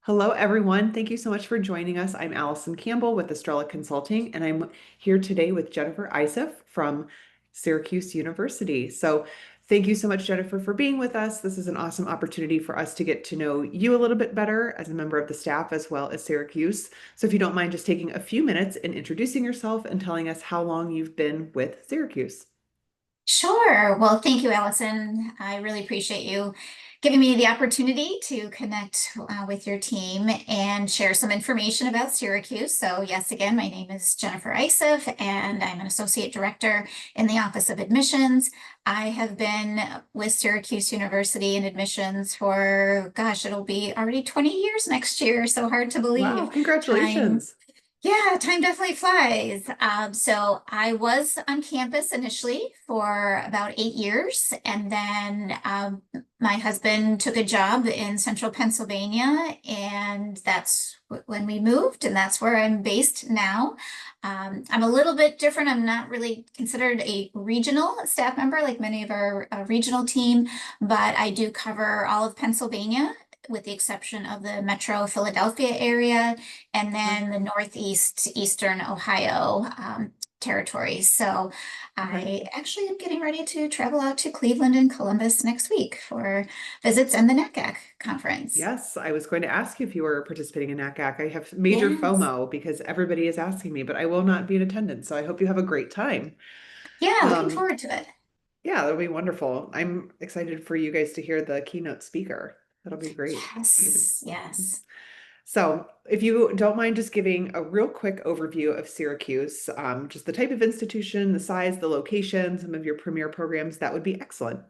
Hello, everyone. Thank you so much for joining us. I'm Allison Campbell with Estrella Consulting, and I'm here today with Jennifer Isaf from Syracuse University. So, thank you so much, Jennifer, for being with us. This is an awesome opportunity for us to get to know you a little bit better as a member of the staff as well as Syracuse. So, if you don't mind just taking a few minutes and introducing yourself and telling us how long you've been with Syracuse. Sure. Well, thank you, Allison. I really appreciate you giving me the opportunity to connect with your team and share some information about Syracuse. So, yes, again, my name is Jennifer Isaf, and I'm an associate director in the Office of Admissions. I have been with Syracuse University in admissions for, gosh, it'll be already 20 years next year. So hard to Wow, believe. Time congratulations. Yeah, time definitely flies. So I was on campus initially for about 8 years, and then my husband took a job in central Pennsylvania, and that's when we moved, and that's where I'm based now. I'm a little bit different. I'm not really considered a regional staff member like many of our regional team, but I do cover all of Pennsylvania, with the exception of the metro Philadelphia area and then the Northeast Eastern Ohio territory. So Okay. I actually am getting ready to travel out to Cleveland and Columbus next week for visits and the NACAC conference. Yes, I was going to ask you if you were participating in NACAC. I have major Yes. FOMO because everybody is asking me, but I will not be in attendance. So I hope you have a great time. Yeah, looking Um, forward to it. yeah, that'll be wonderful. I'm excited for you guys to hear the keynote speaker. That'll be great. Yes, yes. So, if you don't mind just giving a real quick overview of Syracuse, just the type of institution, the size, the location, some of your premier programs, that would be excellent.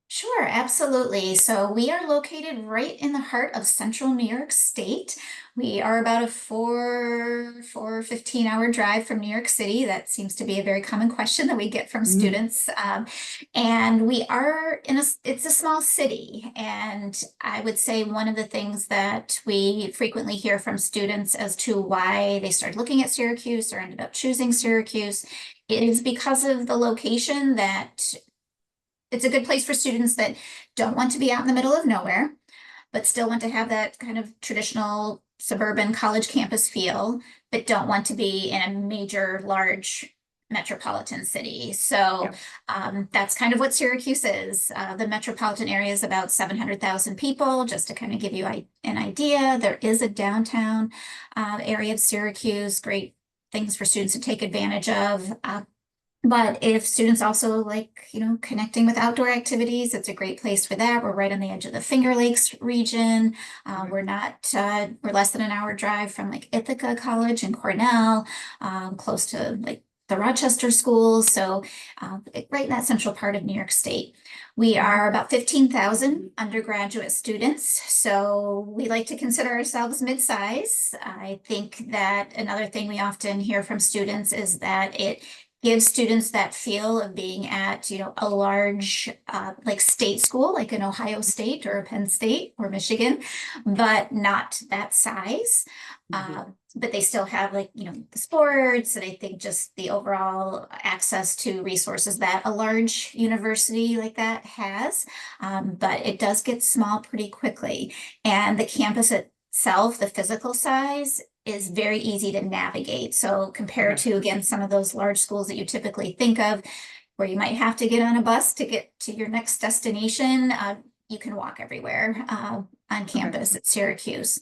Sure, absolutely. So we are located right in the heart of central New York State. We are about a 15-hour drive from New York City. That seems to be a very common question that we get from Mm, students. And we are it's a small city. And I would say one of the things that we frequently hear from students as to why they started looking at Syracuse or ended up choosing Syracuse is because of the location, that it's a good place for students that don't want to be out in the middle of nowhere, but still want to have that kind of traditional suburban college campus feel, but don't want to be in a major, large metropolitan city. So yeah. that's kind of what Syracuse is. The metropolitan area is about 700,000 people, just to kind of give you an idea. There is a downtown area of Syracuse, great things for students to take advantage of. But if students also like, connecting with outdoor activities, it's a great place for that. We're right on the edge of the Finger Lakes region. Okay. We're less than an hour drive from like Ithaca College and Cornell, close to like the Rochester schools. So right in that central part of New York State. We Mhm. are about 15,000 undergraduate students. So we like to consider ourselves mid-size. I think that another thing we often hear from students is that it gives students that feel of being at, a large, like state school, like an Ohio State or a Penn State or Michigan, but not that size. Mhm. But they still have like, the sports, and I think just the overall access to resources that a large university like that has. But it does get small pretty quickly. And the campus itself, the physical size, is very easy to navigate. So compared Okay. to, again, some of those large schools that you typically think of, where you might have to get on a bus to get to your next destination, you can walk everywhere on Okay. campus at Syracuse.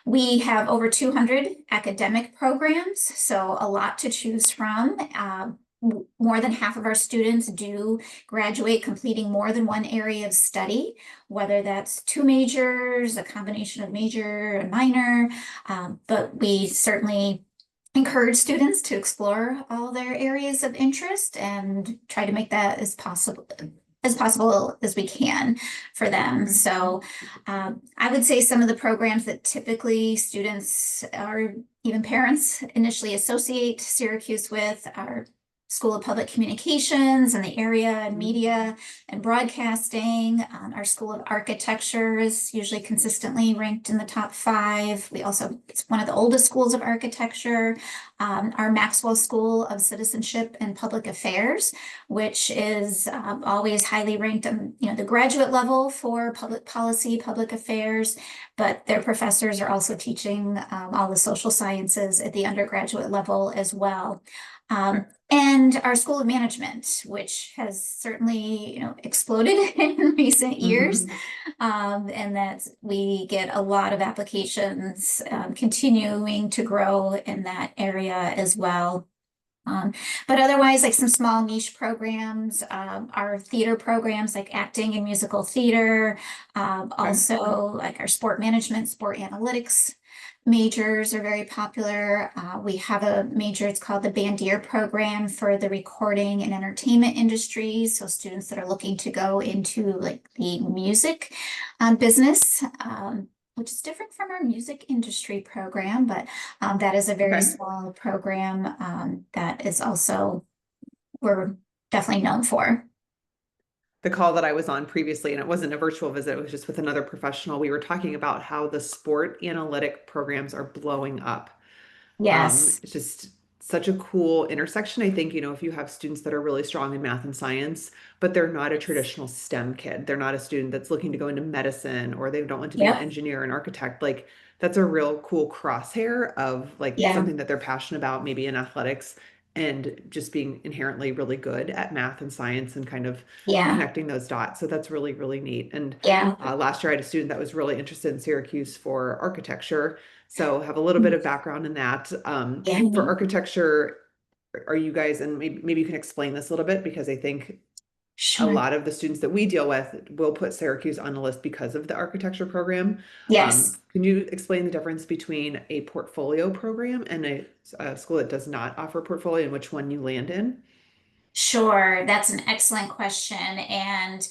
We have over 200 academic programs, so a lot to choose from. More than half of our students do graduate completing more than one area of study, whether that's two majors, a combination of major and minor. But we certainly encourage students to explore all their areas of interest and try to make that as possible as we can for them. Okay. So I would say some of the programs that typically students or even parents initially associate Syracuse with are School of Public Communications in the area and Mhm. media and broadcasting. Our School of Architecture is usually consistently ranked in the top 5. It's one of the oldest schools of architecture. Our Maxwell School of Citizenship and Public Affairs, which is always highly ranked on, the graduate level for public policy, public affairs, but their professors are also teaching all the social sciences at the undergraduate level as well. Okay. And our School of Management, which has certainly, exploded in recent years. Mhm. And that we get a lot of applications, continuing to grow in that area as well. Um, but otherwise, like some small niche programs, our theater programs like acting and musical theater, Okay. also like our sport management, sport analytics majors are very popular. We have a major, it's called the Bandier program for the recording and entertainment industries. So students that are looking to go into like the music business, which is different from our music industry program, but that is a very Okay. small program that is also we're definitely known for. The call that I was on previously, and it wasn't a virtual visit, it was just with another professional. We were talking about how the sport analytic programs are blowing up. Yes. It's just such a cool intersection. I think, if you have students that are really strong in math and science, but they're not a traditional STEM kid, they're not a student that's looking to go into medicine or they don't want to be an Yep. engineer, an architect, like that's a real cool crosshair of like Yeah. something that they're passionate about, maybe in athletics and just being inherently really good at math and science and kind of Yeah. connecting those dots. So that's really, really neat. And Yeah. last year I had a student that was really interested in Syracuse for architecture. So have a little bit of background in that. For Yeah. architecture, are you guys, and maybe you can explain this a little bit because I think a Sure. lot of the students that we deal with will put Syracuse on the list because of the architecture program. Yes. Can you explain the difference between a portfolio program and a school that does not offer portfolio and which one you land in? Sure. That's an excellent question. And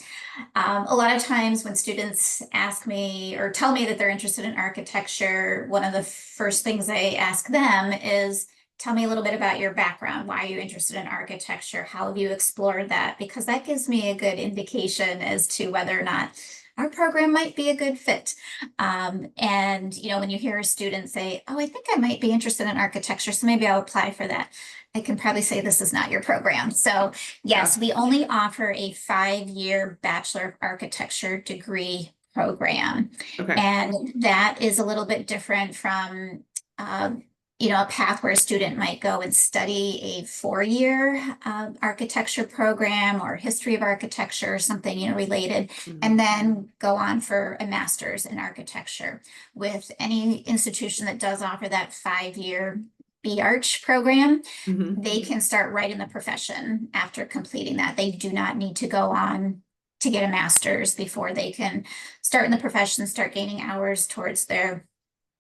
a lot of times when students ask me or tell me that they're interested in architecture, one of the first things I ask them is, tell me a little bit about your background. Why are you interested in architecture? How have you explored that? Because that gives me a good indication as to whether or not our program might be a good fit. And, when you hear a student say, oh, I think I might be interested in architecture, so maybe I'll apply for that. I can probably say this is not your program. So yes, Yeah. we only offer a 5-year Bachelor of Architecture degree program. Okay. And that is a little bit different from, um, a path where a student might go and study a 4-year architecture program or history of architecture or something, related, and Mhm. then go on for a master's in architecture. With any institution that does offer that 5-year B-Arch program, Mhm. they can start right in the profession after completing that. They do not need to go on to get a master's before they can start in the profession, start gaining hours towards their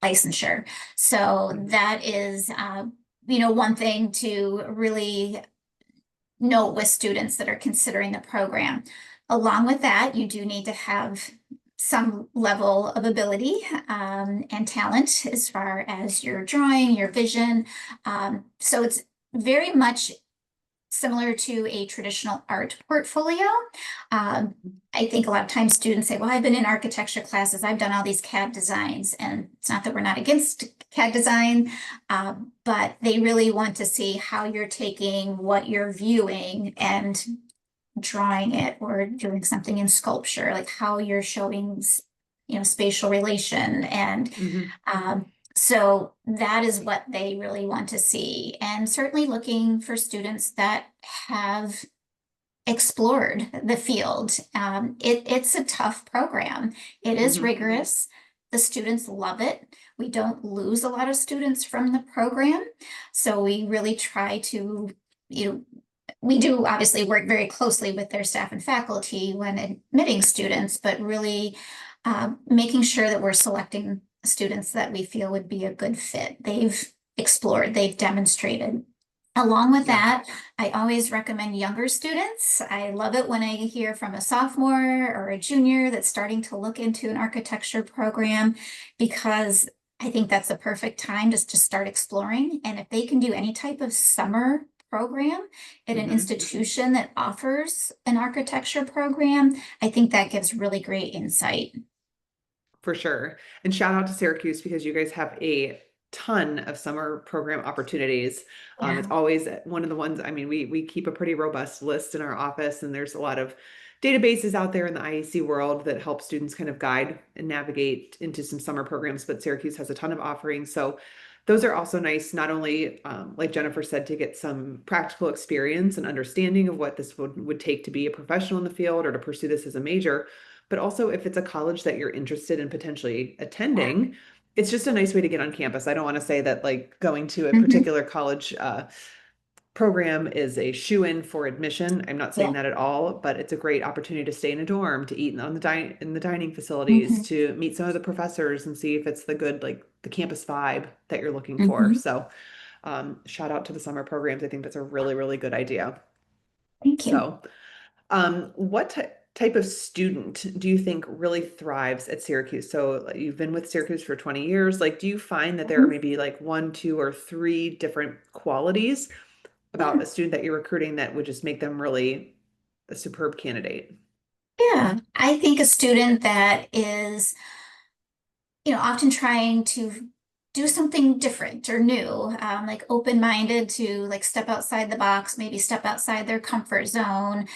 licensure. So Mhm. that is, one thing to really note with students that are considering the program. Along with that, you do need to have some level of ability and talent as far as your drawing, your vision. So it's very much similar to a traditional art portfolio. I think a lot of times students say, well, I've been in architecture classes, I've done all these CAD designs, and it's not that we're not against CAD design, but they really want to see how you're taking what you're viewing and drawing it or doing something in sculpture, like how you're showing, spatial relation. And Mhm. so that is what they really want to see. And certainly looking for students that have explored the field. It's a tough program. It is Mhm. rigorous. The students love it. We don't lose a lot of students from the program. So we really try to, you know, we do obviously work very closely with their staff and faculty when admitting students, but really making sure that we're selecting students that we feel would be a good fit. They've explored, they've demonstrated. Along with Yeah. that, I always recommend younger students. I love it when I hear from a sophomore or a junior that's starting to look into an architecture program because I think that's the perfect time just to start exploring. And if they can do any type of summer program at an Mhm. institution that offers an architecture program, I think that gives really great insight. For sure. And shout out to Syracuse because you guys have a ton of summer program opportunities. It's Yeah. always one of the ones, I mean, we keep a pretty robust list in our office, and there's a lot of databases out there in the IEC world that help students kind of guide and navigate into some summer programs, but Syracuse has a ton of offerings. So those are also nice, not only like Jennifer said, to get some practical experience and understanding of what this would take to be a professional in the field or to pursue this as a major, but also if it's a college that you're interested in potentially attending, it's just a nice way to get on campus. I don't want to say that like going to a Mhm. particular college program is a shoe-in for admission. I'm not saying Yeah. that at all, but it's a great opportunity to stay in a dorm, to eat on the in the dining facilities, Hmm. to meet some of the professors and see if it's the good, like the campus vibe that you're looking for. Hmm. So shout out to the summer programs. I think that's a really, really good idea. Thank you. So what type of student do you think really thrives at Syracuse? So like, you've been with Syracuse for 20 years. Like, do you find that there are Mhm. maybe like one, two, or three different qualities Yeah. about a student that you're recruiting that would just make them really a superb candidate? Yeah. I think a student that is, often trying to do something different or new, like open-minded to like step outside the box, maybe step outside their comfort zone.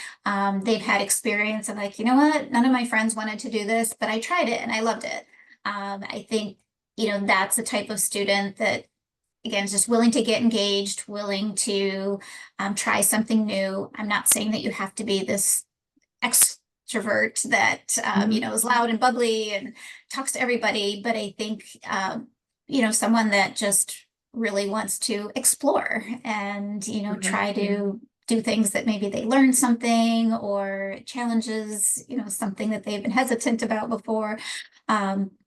They've had experience of like, you know what, none of my friends wanted to do this, but I tried it and I loved it. I think, that's the type of student that, again, is just willing to get engaged, willing to try something new. I'm not saying that you have to be this extrovert that Mhm. is loud and bubbly and talks to everybody, but I think someone that just really wants to explore and Okay. try to do things that maybe they learn something or challenges something that they've been hesitant about before.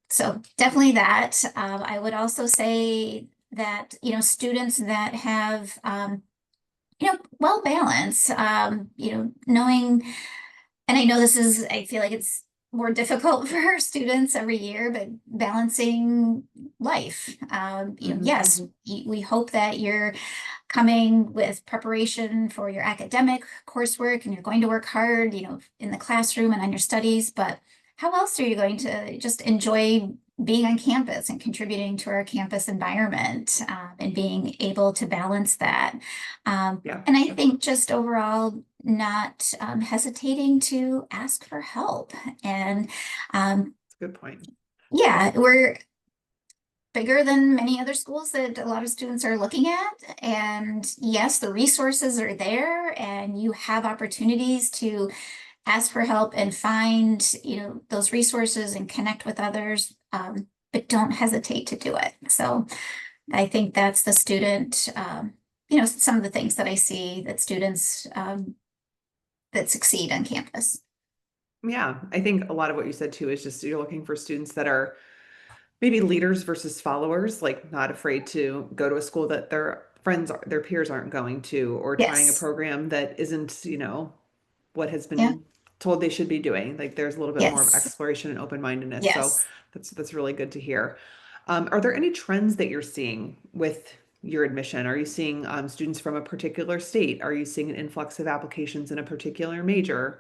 So definitely that. I would also say that students that have well balanced, knowing, and I know I feel like it's more difficult for our students every year, but balancing life. Hmm. Yes, we hope that you're coming with preparation for your academic coursework and you're going to work hard, in the classroom and on your studies, but how else are you going to just enjoy being on campus and contributing to our campus environment, and being able to balance that? Yeah, And I think just overall, not hesitating to ask for help. And um, that's a good point. yeah, we're bigger than many other schools that a lot of students are looking at. And yes, the resources are there, and you have opportunities to ask for help and find, those resources and connect with others. But don't hesitate to do it. So I think that's the student, some of the things that I see that students that succeed on campus. Yeah, I think a lot of what you said too is just you're looking for students that are maybe leaders versus followers, like not afraid to go to a school that their friends, their peers aren't going to, or trying a Yes. program that isn't, what has Yeah. been told they should be doing. Like there's a little bit more of Yes. exploration and open-mindedness. So Yes. that's really good to hear. Are there any trends that you're seeing with your admission? Are you seeing students from a particular state? Are you seeing an influx of applications in a particular major?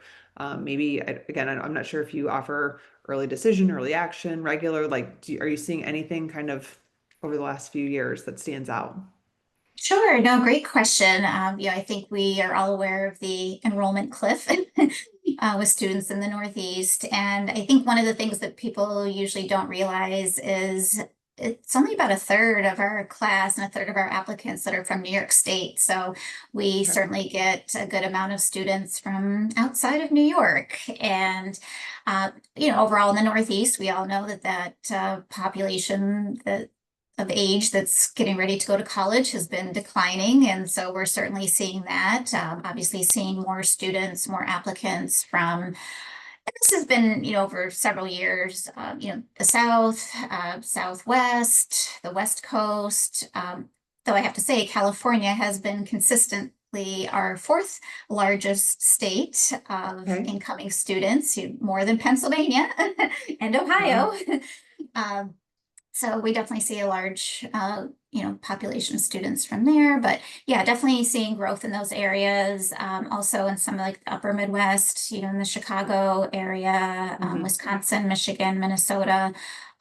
Maybe again, I'm not sure if you offer early decision, early action, regular. Like, are you seeing anything kind of over the last few years that stands out? Sure. No, great question. I think we are all aware of the enrollment cliff with students in the Northeast. And I think one of the things that people usually don't realize is it's only about a third of our class and a third of our applicants that are from New York State. So we Okay. certainly get a good amount of students from outside of New York. And, overall in the Northeast, we all know that population that of age that's getting ready to go to college has been declining. And so we're certainly seeing that. Obviously, seeing more students, more applicants from, and this has been, over several years, the South, Southwest, the West Coast. Though I have to say, California has been consistently our fourth largest state of Okay. incoming students, more than Pennsylvania and Wow. Ohio. Um, So we definitely see a large, population of students from there, but yeah, definitely seeing growth in those areas. Also in some like the upper Midwest, in the Chicago area, Hmm. Wisconsin, Michigan, Minnesota.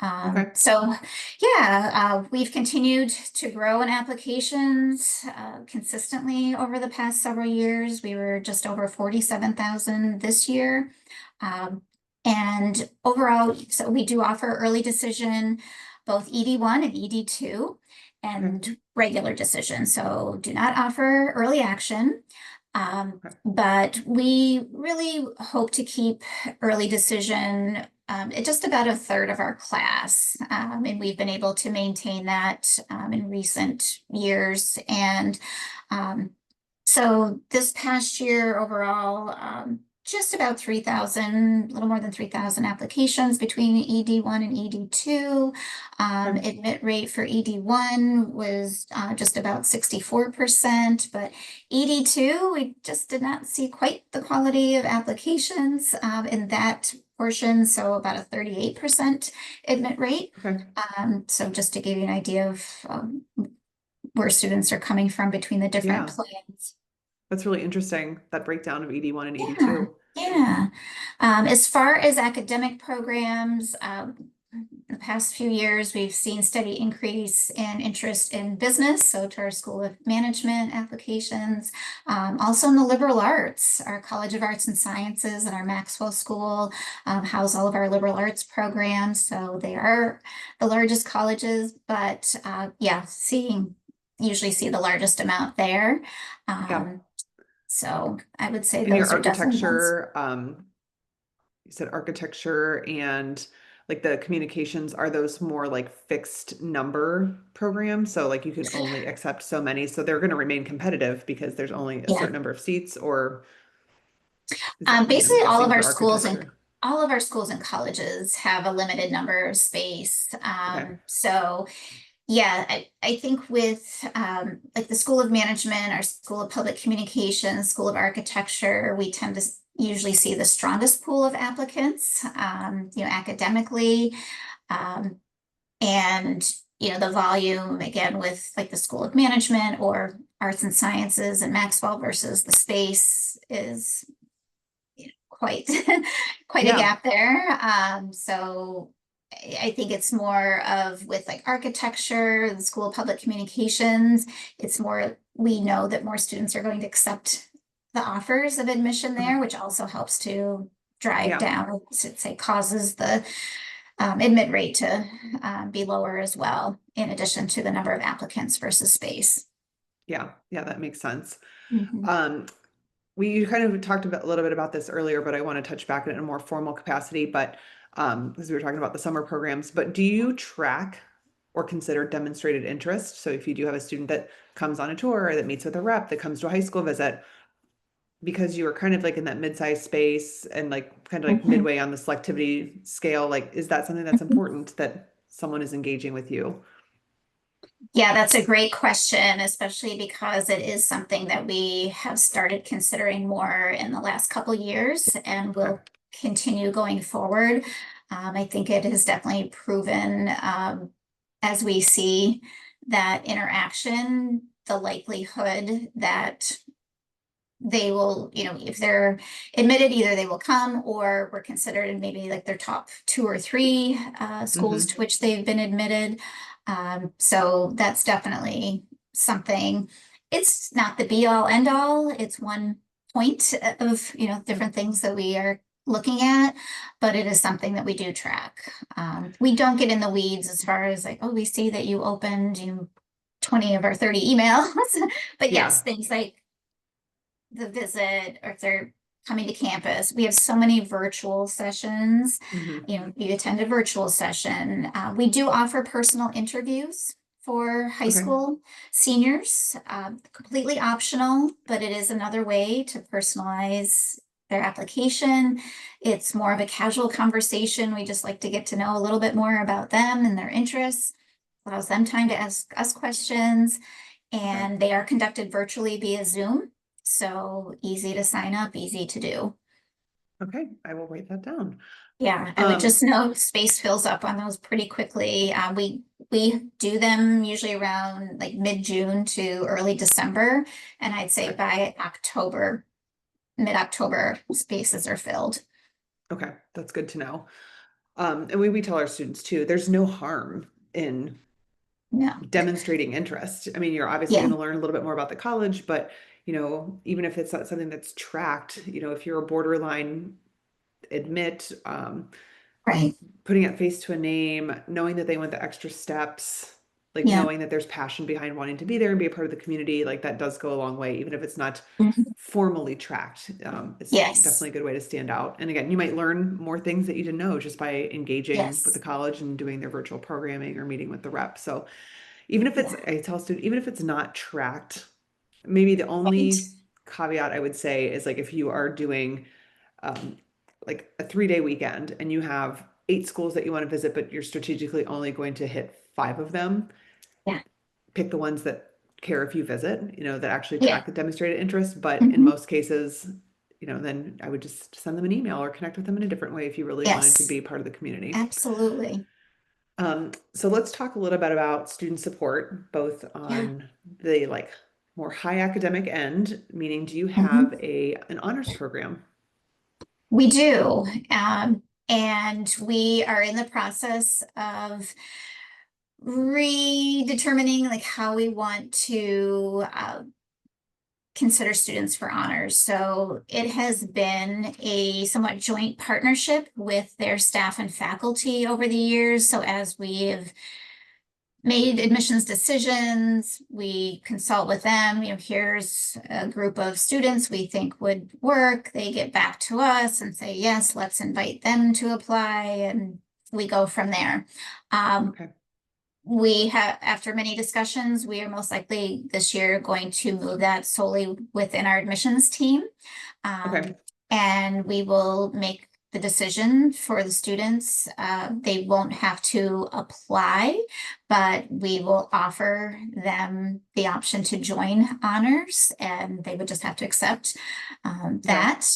Okay. So yeah, we've continued to grow in applications consistently over the past several years. We were just over 47,000 this year. Um, and overall, so we do offer early decision, both ED1 and ED2, Okay. and regular decision. So do not offer early action. Okay. But we really hope to keep early decision at just about a third of our class. And we've been able to maintain that in recent years. And um, so this past year overall, just about 3,000, a little more than 3,000 applications between ED1 and ED2. Okay. Admit rate for ED1 was just about 64%, but ED2, we just did not see quite the quality of applications in that portion, so about a 38% admit rate. Okay. So just to give you an idea of where students are coming from between the different Yeah. plans. That's really interesting, that breakdown of ED1 and Yeah, ED2. yeah. As far as academic programs, the past few years, we've seen steady increase in interest in business, so to our School of Management applications. Also in the liberal arts, our College of Arts and Sciences and our Maxwell School house all of our liberal arts programs, so they are the largest colleges, but yeah, usually see the largest amount there. Yeah. So I would say And your those are definitely ones. architecture, you said architecture and like the communications, are those more like fixed number programs? So like you can only accept so many, so they're going to remain competitive because there's only a Yeah. certain number of seats, or is that, I mean, I'm Basically guessing for architecture. all of our schools and colleges have a limited number of space. Okay. So yeah, I think with like the School of Management, our School of Public Communications, School of Architecture, we tend to usually see the strongest pool of applicants, academically. Um, and the volume again with like the School of Management or Arts and Sciences and Maxwell versus the space is quite quite a Yeah. gap there. So I think it's more of with like architecture, the School of Public Communications, it's more we know that more students are going to accept the offers of admission Okay. there, which also helps to drive Yeah. down, say, causes the admit rate to be lower as well, in addition to the number of applicants versus space. Yeah. Yeah, that makes sense. Mhm. Um, we kind of talked about a little bit about this earlier, but I want to touch back in a more formal capacity. But because we were talking about the summer programs, but do you track or consider demonstrated interest? So if you do have a student that comes on a tour or that meets with a rep, that comes to a high school visit, because you were kind of like in that mid-sized space and like kind of like Mhm. midway on the selectivity scale, like is that something that's important that someone is engaging with you? Yeah, that's a great question, especially because it is something that we have started considering more in the last couple years and Okay. will continue going forward. I think it has definitely proven, as we see that interaction, the likelihood that they will, if they're admitted, either they will come or we're considered in maybe like their top two or three schools Hmm. to which they've been admitted. So that's definitely something. It's not the be all end all. It's one point of, different things that we are looking at, but it is something that we do track. We don't get in the weeds as far as like, oh, we see that you opened 20 of our 30 emails. But yes, Yeah. things like the visit or if they're coming to campus. We have so many virtual sessions. Hmm. You attend a virtual session. We do offer personal interviews for high Okay. school seniors, completely optional, but it is another way to personalize their application. It's more of a casual conversation. We just like to get to know a little bit more about them and their interests, allows them time to ask us questions, Okay. and they are conducted virtually via Zoom. So easy to sign up, easy to do. Okay. I will write that down. Yeah, I would Um, just know space fills up on those pretty quickly. We do them usually around like mid-June to early December, and I'd say okay. by October, mid-October, spaces are filled. Okay, that's good to know. And we tell our students too, there's no harm in No, demonstrating interest. I mean, you're obviously yeah, going to learn a little bit more about the college, but even if it's not something that's tracked, if you're a borderline admit, right, putting a face to a name, knowing that they went the extra steps, like yeah, knowing that there's passion behind wanting to be there and be a part of the community, like that does go a long way, even if it's not mhm, formally tracked. It's definitely yes, a good way to stand out. And again, you might learn more things that you didn't know just by engaging with the yes, college and doing their virtual programming or meeting with the rep. So even if it's, yeah, I tell students, even if it's not tracked, maybe the right, only caveat I would say is like if you are doing um, like a 3-day weekend and you have 8 schools that you want to visit, but you're strategically only going to hit 5 of them, yeah, pick the ones that care if you visit, that actually yeah, track the demonstrated interest. But in mhm, most cases, then I would just send them an email or connect with them in a different way if you really wanted to yes, be part of the community. absolutely, So let's talk a little bit about student support, both yeah. on the more high academic end, meaning do you have Mhm. an honors program? We do, and we are in the process of redetermining like how we want to consider students for honors. So it has been a somewhat joint partnership with their staff and faculty over the years. So as we've made admissions decisions, we consult with them, here's a group of students we think would work. They get back to us and say, yes, let's invite them to apply, and we go from there. Um, Okay. we have, after many discussions, we are most likely this year going to move that solely within our admissions team. Okay. Um, and we will make the decision for the students. They won't have to apply, but we will offer them the option to join honors, and they would just have to accept Okay. that.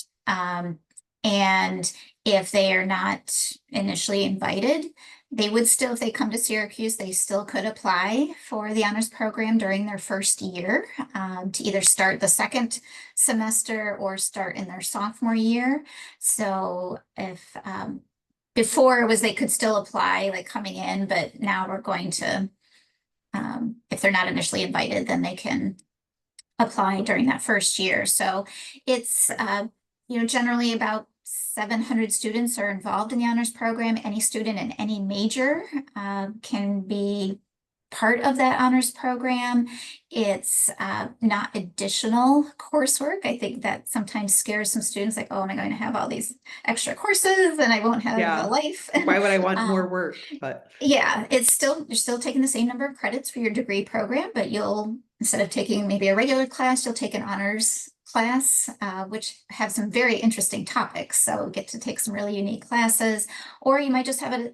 And if they are not initially invited, they would still, if they come to Syracuse, they still could apply for the honors program during their first year, to either start the second semester or start in their sophomore year. So if before it was they could still apply like coming in, but now we're going to, if they're not initially invited, then they can apply during that first year. So it's, Okay. generally about 700 students are involved in the honors program. Any student in any major can be part of that honors program. It's not additional coursework. I think that sometimes scares some students like, oh, am I going to have all these extra courses and I won't have a Yeah. life? Why would I want more Um, work? But yeah, it's still, you're still taking the same number of credits for your degree program, but you'll, instead of taking maybe a regular class, you'll take an honors class, which have some very interesting topics. So get to take some really unique classes, or you might just have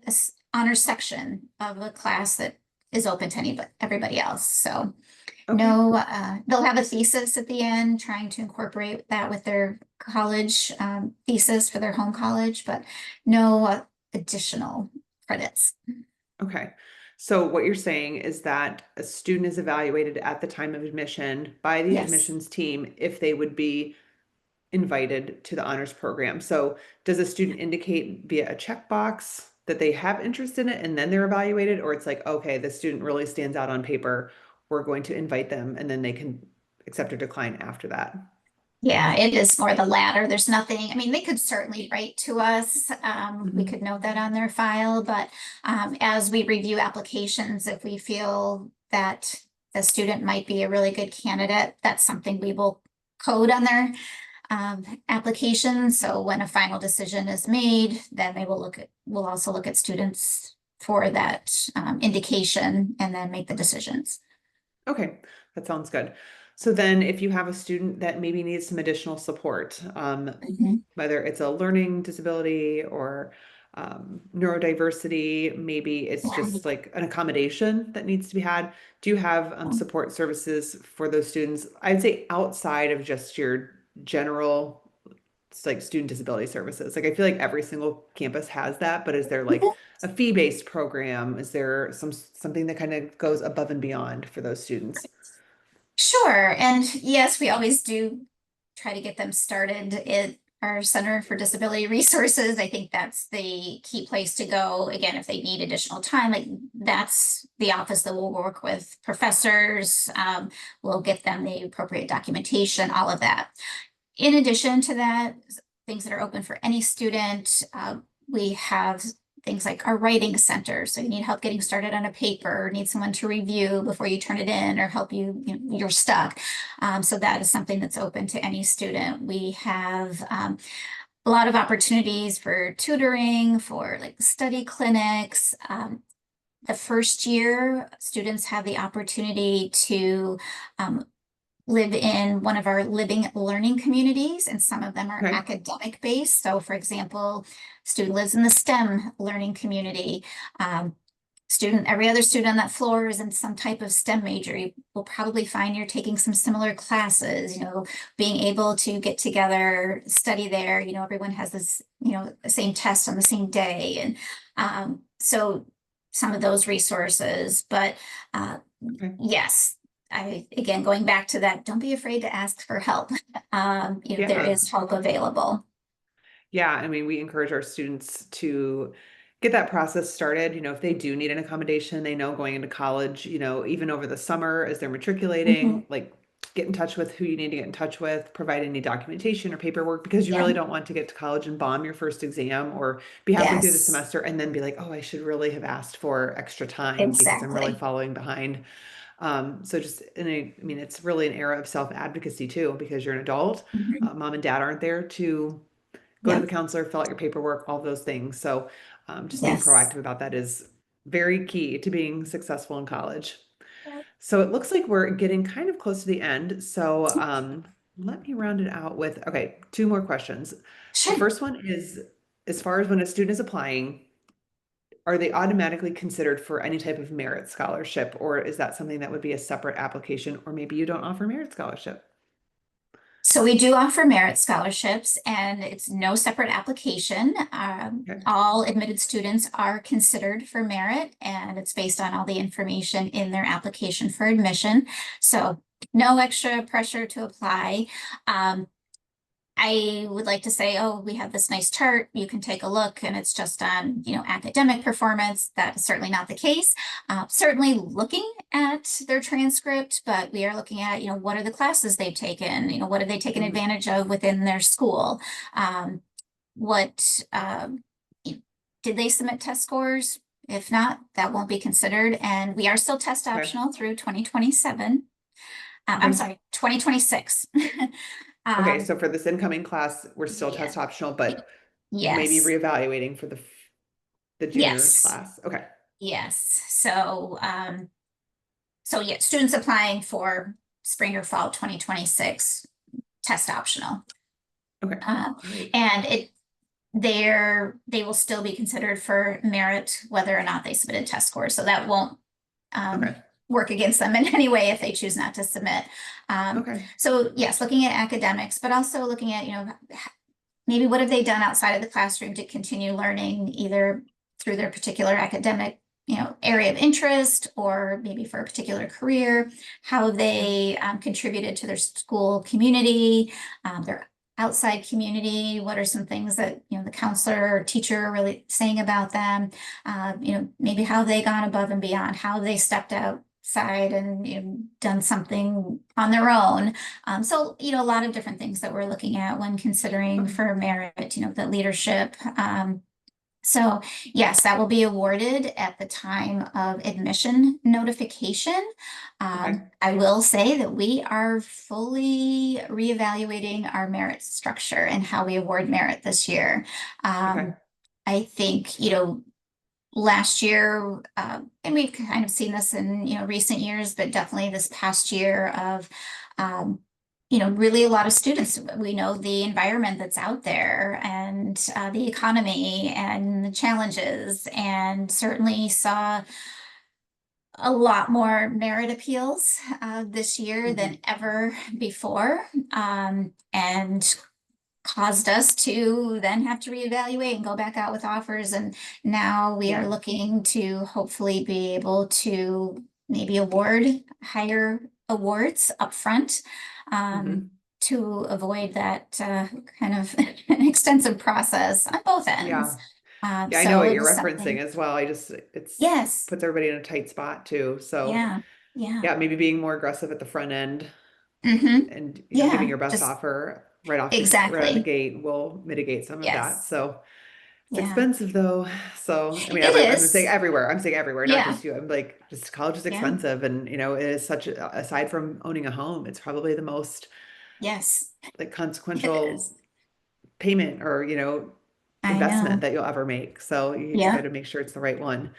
honors section of a class that is open to everybody else. So okay. no, they'll have a thesis at the end, trying to incorporate that with their college thesis for their home college, but no additional credits. Okay. So what you're saying is that a student is evaluated at the time of admission by the Yes. admissions team if they would be invited to the honors program. So does a student indicate via a checkbox that they have interest in it and then they're evaluated, or it's like, okay, the student really stands out on paper, we're going to invite them and then they can accept or decline after that? Yeah, it is more the latter. There's nothing, I mean, they could certainly write to us. We Mhm. could note that on their file, but as we review applications, if we feel that the student might be a really good candidate, that's something we will code on their application. So when a final decision is made, then we'll also look at students for that indication and then make the decisions. Okay, that sounds good. So then if you have a student that maybe needs some additional support, Mhm. whether it's a learning disability or neurodiversity, maybe it's just like an accommodation that needs to be had. Do you have support services for those students? I'd say outside of just your general it's like student disability services. Like I feel like every single campus has that, but is there like a fee-based program? Is there something that kind of goes above and beyond for those students? Sure. And yes, we always do try to get them started at our Center for Disability Resources. I think that's the key place to go. Again, if they need additional time, like that's the office that will work with professors. We'll get them the appropriate documentation, all of that. In addition to that, things that are open for any student, we have things like our writing center. So you need help getting started on a paper, need someone to review before you turn it in or help you, you're stuck. So that is something that's open to any student. We have a lot of opportunities for tutoring, for like study clinics. The first year, students have the opportunity to live in one of our living learning communities, and some of them are Okay. academic based. So for example, student lives in the STEM learning community. Every other student on that floor is in some type of STEM major. You will probably find you're taking some similar classes, being able to get together, study there, everyone has this, the same test on the same day. And so some of those resources, but Okay. yes, again, going back to that, don't be afraid to ask for help. There Yeah. is help available. Yeah, I mean, we encourage our students to get that process started. If they do need an accommodation, they know going into college, even over the summer as they're matriculating, Mhm. like get in touch with who you need to get in touch with, provide any documentation or paperwork because you Yeah, really don't want to get to college and bomb your first exam or be halfway through the yes, semester and then be like, oh, I should really have asked for extra time because I'm really exactly. following behind. So just I mean, it's really an era of self-advocacy too, because you're an adult. Mhm. Mom and dad aren't there to go to Yep, the counselor, fill out your paperwork, all those things. So just being yes. proactive about that is very key to being successful in college. So it looks like we're getting kind of close to the end. So let me round it out with, okay, two more questions. The Sure. first one is, as far as when a student is applying, are they automatically considered for any type of merit scholarship, or is that something that would be a separate application, or maybe you don't offer merit scholarship? So we do offer merit scholarships, and it's no separate application. Okay. All admitted students are considered for merit, and it's based on all the information in their application for admission. So no extra pressure to apply. Um, I would like to say, oh, we have this nice chart, you can take a look, and it's just on, academic performance. That is certainly not the case. Certainly looking at their transcript, but we are looking at, what are the classes they've taken? What have they taken Mhm. advantage of within their school? What did they submit test scores? If not, that won't be considered. And we are still test Okay. optional through 2027. I'm Okay. sorry, 2026. Okay, Um, so for this incoming class, we're still yeah. test optional, but you may be Yes. reevaluating for the junior Yes. class. Okay. Yes. So yeah, students applying for spring or fall 2026, test optional. Okay. Uh, Great. and they will still be considered for merit whether or not they submitted test scores. So that won't Okay. work against them in any way if they choose not to submit. Okay. So yes, looking at academics, but also looking at, maybe what have they done outside of the classroom to continue learning either through their particular academic, area of interest, or maybe for a particular career. How have Yeah. they contributed to their school community, their outside community? What are some things that, the counselor or teacher are really saying about them? Maybe how have they gone above and beyond? How have they stepped outside and, done something on their own? So, a lot of different things that we're looking at when considering Okay. for merit, the leadership. So yes, that will be awarded at the time of admission notification. Okay. I will say that we are fully reevaluating our merit structure and how we award merit this year. Okay. I think, last year, and we've kind of seen this in, recent years, but definitely this past year of, um, really a lot of students. We know the environment that's out there and the economy and the challenges, and certainly saw a lot more merit appeals this year than Mhm. ever before. And caused us to then have to reevaluate and go back out with offers. And now we are Yeah. looking to hopefully be able to maybe award higher awards upfront, Hmm. to avoid that kind of extensive process on both ends. Yeah. Yeah, I know So what it you're was referencing something. as well. It's Yes. puts everybody in a tight spot too. So Yeah. Yeah. yeah, maybe being more aggressive at the front end and giving Yeah. your best Just offer right out of the exactly. gate will mitigate some of that. Yes. So it's Yeah. expensive though. So I mean, It I'm saying is. everywhere. I'm saying everywhere, not Yeah. just you. I'm like, just college is Yeah. expensive, and it is aside from owning a home, it's probably the most Yes. like It consequential is. payment or I investment know. that you'll ever make. So you got Yeah. to make sure it's the right one.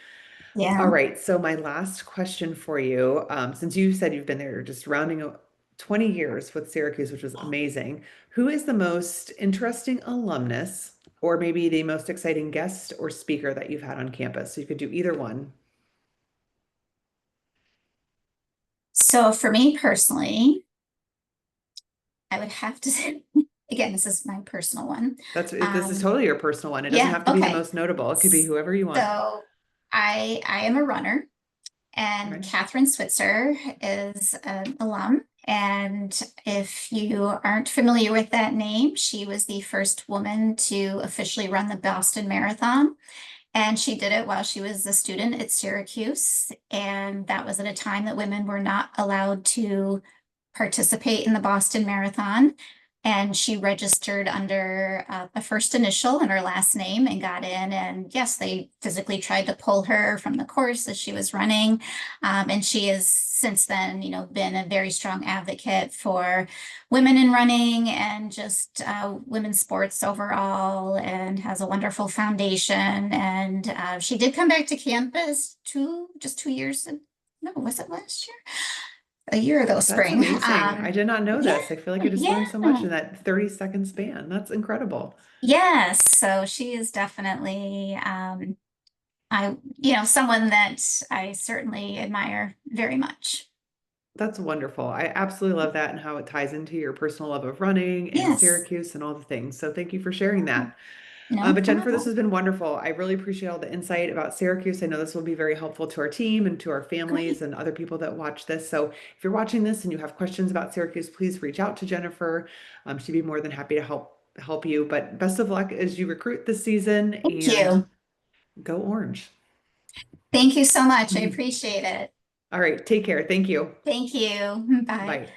All Yeah. right. So my last question for you, since you said you've been there just 20 years with Syracuse, which was amazing, who is the most interesting alumnus or maybe the most exciting guest or speaker that you've had on campus? So you could do either one. So for me personally, I would have to say, again, this is my personal one. This is totally your personal one. It doesn't Yeah, have to be the okay. most notable. It could be whoever you want. So I am a runner, and Okay. Catherine Switzer is an alum. And if you aren't familiar with that name, she was the first woman to officially run the Boston Marathon. And she did it while she was a student at Syracuse. And that was at a time that women were not allowed to participate in the Boston Marathon. And she registered under a first initial and her last name and got in. And yes, they physically tried to pull her from the course as she was running. And she has since then, been a very strong advocate for women in running and just women's sports overall, and has a wonderful foundation. And she did come back to campus just 2 years. No, was it last year? A year ago That's spring. amazing. I did not know Yeah, this. I feel like I just learned so much yeah, in that 30-second span. That's incredible. yes. So she is definitely, someone that I certainly admire very much. That's wonderful. I absolutely love that and how it ties into your personal love of running and Yes, Syracuse and all the things. So thank you for sharing that. no But Jennifer, this problem. has been wonderful. I really appreciate all the insight about Syracuse. I know this will be very helpful to our team and to our families Great. and other people that watch this. So if you're watching this and you have questions about Syracuse, please reach out to Jennifer. She'd be more than happy to help you. But best of luck as you recruit this season Thank and you. go Orange. Thank you so much. I appreciate it. All right, take care. Thank you. Thank you. Bye. Bye.